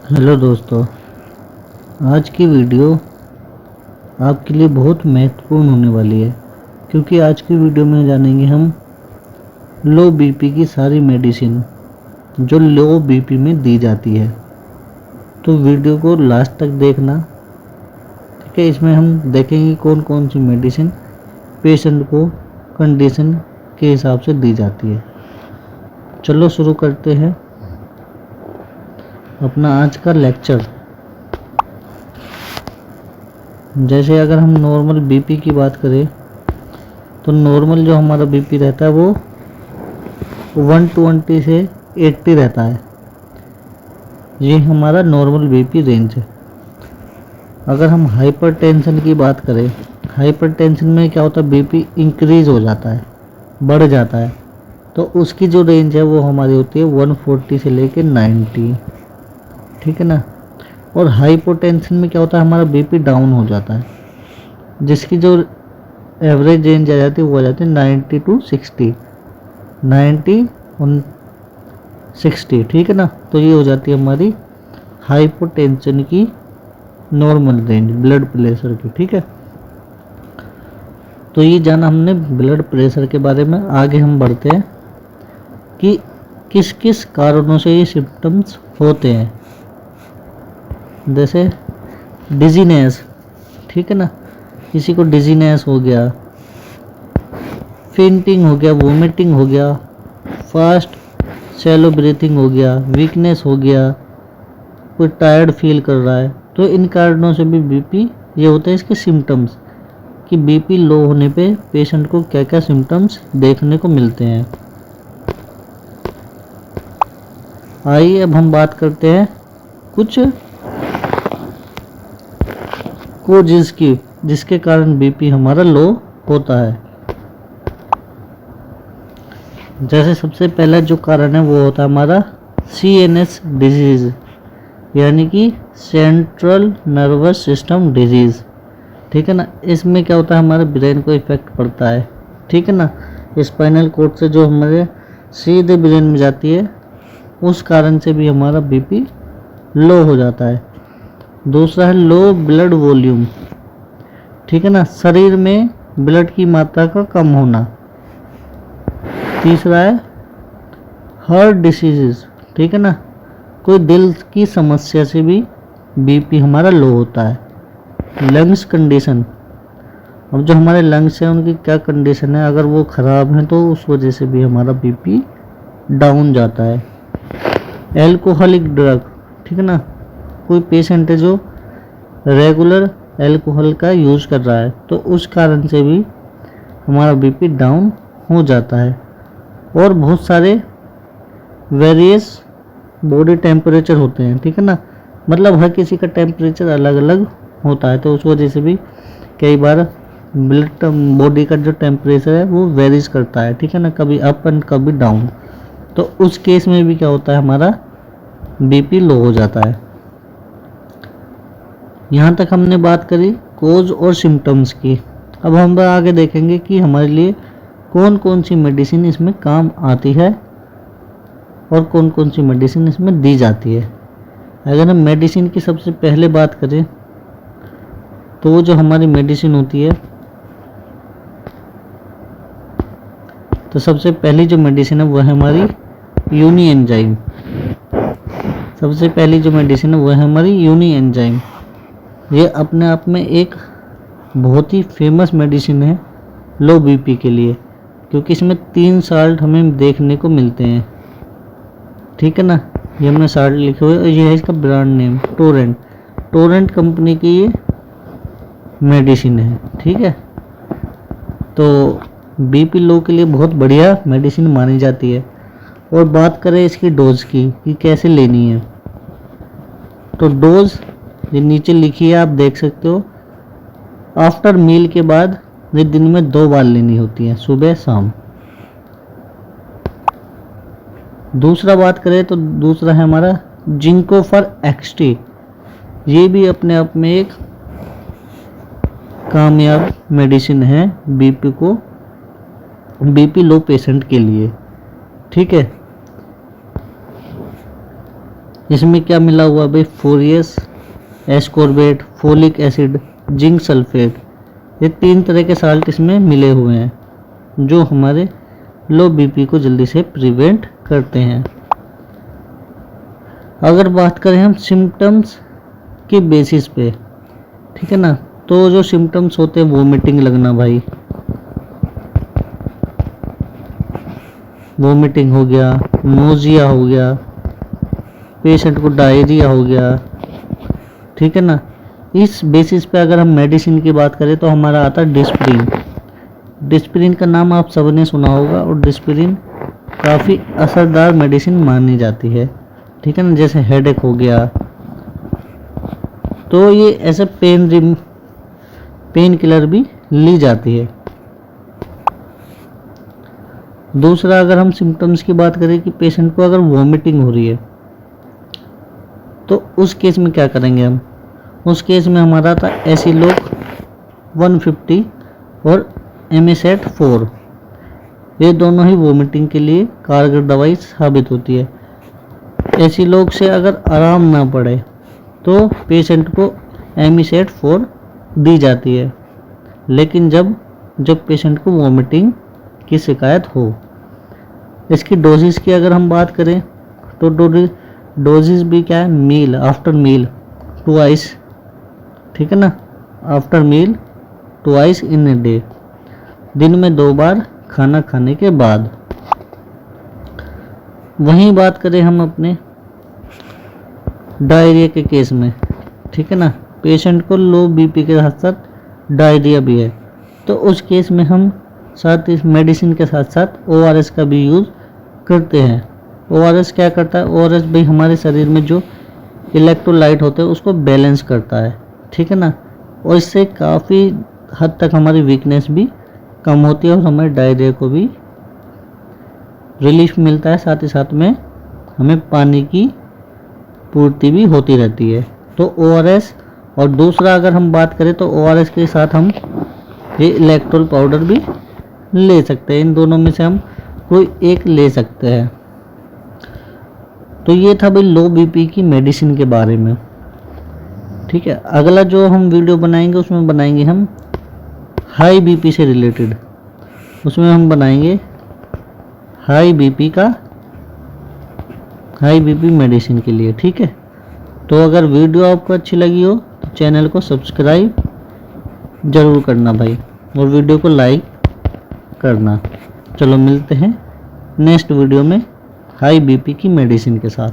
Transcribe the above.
Hello दोस्तों, आज की वीडियो आपके लिए बहुत महत्वपूर्ण होने वाली है क्योंकि आज की वीडियो में जानेंगे हम लो बीपी की सारी मेडिसिन जो लो बीपी में दी जाती है। तो वीडियो को लास्ट तक देखना, ठीक है। इसमें हम देखेंगे कौन कौन सी मेडिसिन पेशेंट को कंडीशन के हिसाब से दी जाती है। चलो शुरू करते हैं अपना आज का लेक्चर। जैसे अगर हम नॉर्मल बीपी की बात करें तो नॉर्मल जो हमारा बीपी रहता है वो 120 से 80 रहता है। ये हमारा नॉर्मल बीपी रेंज है। अगर हम हाइपरटेंशन की बात करें, हाइपरटेंशन में क्या होता है, बीपी इंक्रीज हो जाता है, बढ़ जाता है, तो उसकी जो रेंज है वो हमारी होती है 140 से लेके 90, ठीक है ना। और हाइपोटेंशन में क्या होता है, हमारा बीपी डाउन हो जाता है, जिसकी जो एवरेज रेंज आ जाती है वो आ जाती है 90 टू 60, 90 और 60, ठीक है ना। तो ये हो जाती है हमारी हाइपोटेंशन की नॉर्मल रेंज ब्लड प्रेशर की, ठीक है। तो ये जाना हमने ब्लड प्रेशर के बारे में। आगे हम बढ़ते हैं कि किस किस कारणों से ये सिम्टम्स होते हैं। जैसे डिजीनेस, ठीक है ना, किसी को डिजीनेस हो गया, फेंटिंग हो गया, वोमिटिंग हो गया, फास्ट शैलो ब्रीथिंग हो गया, वीकनेस हो गया, कोई टायर्ड फील कर रहा है, तो इन कारणों से भी बीपी ये होते हैं इसके सिम्टम्स कि बीपी लो होने पे पेशेंट को क्या क्या सिम्टम्स देखने को मिलते हैं। आइए अब हम बात करते हैं कुछ कोजेस की जिसके कारण बीपी हमारा लो होता है। जैसे सबसे पहला जो कारण है वो होता है हमारा CNS डिजीज, यानी कि सेंट्रल नर्वस सिस्टम डिजीज, ठीक है ना। इसमें क्या होता है, हमारे ब्रेन को इफेक्ट पड़ता है, ठीक है ना। स्पाइनल कॉर्ड से जो हमारे सीधे ब्रेन में जाती है, उस कारण से भी हमारा बीपी लो हो जाता है। दूसरा है लो ब्लड वॉल्यूम, ठीक है ना, शरीर में ब्लड की मात्रा का कम होना। तीसरा है हार्ट डिसीजेस, ठीक है ना, कोई दिल की समस्या से भी बीपी हमारा लो होता है। लंग्स कंडीशन, अब जो हमारे लंग्स हैं उनकी क्या कंडीशन है, अगर वो ख़राब हैं तो उस वजह से भी हमारा बीपी डाउन जाता है। एल्कोहलिक ड्रग, ठीक है ना, कोई पेशेंट है जो रेगुलर एल्कोहल का यूज़ कर रहा है तो उस कारण से भी हमारा बीपी डाउन हो जाता है। और बहुत सारे वेरियस बॉडी टेम्परेचर होते हैं, ठीक है ना, मतलब हर किसी का टेम्परेचर अलग अलग होता है, तो उस वजह से भी कई बार ब्लड बॉडी का जो टेम्परेचर है वो वेरीज करता है, ठीक है ना, कभी अप एंड कभी डाउन। तो उस केस में भी क्या होता है, हमारा बीपी लो हो जाता है। यहाँ तक हमने बात करी कोज और सिम्टम्स की। अब हम आगे देखेंगे कि हमारे लिए कौन कौन सी मेडिसिन इसमें काम आती है और कौन कौन सी मेडिसिन इसमें दी जाती है। अगर हम मेडिसिन की सबसे पहले बात करें तो वो जो हमारी मेडिसिन होती है, तो सबसे पहली जो मेडिसिन है वो है हमारी यूनी एंजाइम। सबसे पहली जो मेडिसिन है वो है हमारी यूनी एंजाइम। ये अपने आप में एक बहुत ही फेमस मेडिसिन है लो बीपी के लिए, क्योंकि इसमें 3 साल्ट हमें देखने को मिलते हैं, ठीक है ना। ये हमने साल्ट लिखे हुए और ये है इसका brand name Torrent. Torrent company की ये मेडिसिन है, ठीक है। तो बीपी लो के लिए बहुत बढ़िया मेडिसिन मानी जाती है। और बात करें इसकी डोज की कि कैसे लेनी है, तो डोज ये नीचे लिखी है, आप देख सकते हो। आफ्टर मील के बाद ये दिन में 2 बार लेनी होती है, सुबह शाम। दूसरा बात करें तो दूसरा है हमारा जिंकोफर एक्सटी। ये भी अपने आप में एक कामयाब मेडिसिन है बीपी लो पेशेंट के लिए, ठीक है। इसमें क्या मिला हुआ भाई, फोरियस, ascorbate, folic acid, zinc sulphate, ये 3 तरह के साल्ट इसमें मिले हुए हैं जो हमारे लो बीपी को जल्दी से प्रिवेंट करते हैं। अगर बात करें हम सिम्टम्स के बेसिस पे, ठीक है ना, तो जो सिम्टम्स होते हैं, वोमिटिंग लगना भाई, वोमिटिंग हो गया, नोजिया हो गया, पेशेंट को डायरिया हो गया, ठीक है ना। इस बेसिस पे अगर हम मेडिसिन की बात करें तो हमारा आता है डिस्प्रिन। डिस्प्रिन का नाम आप सबने सुना होगा और डिस्प्रिन काफ़ी असरदार मेडिसिन मानी जाती है, ठीक है ना। जैसे हेडेक हो गया तो ये ऐसे पेन किलर भी ली जाती है। दूसरा, अगर हम सिम्टम्स की बात करें कि पेशेंट को अगर वॉमिटिंग हो रही है तो उस केस में क्या करेंगे हम, उस केस में हमारा था एसिलोक 150 और एमिसेट 4, ये दोनों ही वोमिटिंग के लिए कारगर दवाई साबित होती है। एसिलोक से अगर आराम ना पड़े तो पेशेंट को एमिसेट 4 दी जाती है, लेकिन जब पेशेंट को वोमिटिंग की शिकायत हो। इसकी डोजेस की अगर हम बात करें तो डोजेस भी क्या है, मील आफ्टर मील ट्वाइस, ठीक है ना, after meal twice in a day, दिन में 2 बार खाना खाने के बाद। वहीं बात करें हम अपने डायरिया के केस में, ठीक है ना, पेशेंट को लो बीपी के साथ साथ डायरिया भी है, तो उस केस में हम साथ इस मेडिसिन के साथ साथ ORS का भी यूज़ करते हैं। ORS क्या करता है, ORS भाई हमारे शरीर में जो इलेक्ट्रोलाइट होते हैं उसको बैलेंस करता है, ठीक है ना, और इससे काफ़ी हद तक हमारी वीकनेस भी कम होती है और हमारे डायरिया को भी रिलीफ मिलता है। साथ ही साथ में हमें पानी की पूर्ति भी होती रहती है। तो ORS, और दूसरा अगर हम बात करें तो ORS के साथ हम ये इलेक्ट्रोल पाउडर भी ले सकते हैं, इन दोनों में से हम कोई एक ले सकते हैं। तो ये था भाई लो बीपी की मेडिसिन के बारे में, ठीक है। अगला जो हम वीडियो बनाएंगे उसमें बनाएंगे हम हाई बीपी से रिलेटेड, उसमें हम बनाएंगे हाई बीपी मेडिसिन के लिए, ठीक है। तो अगर वीडियो आपको अच्छी लगी हो तो चैनल को सब्सक्राइब ज़रूर करना भाई, और वीडियो को लाइक करना। चलो मिलते हैं नेक्स्ट वीडियो में हाई बीपी की मेडिसिन के साथ।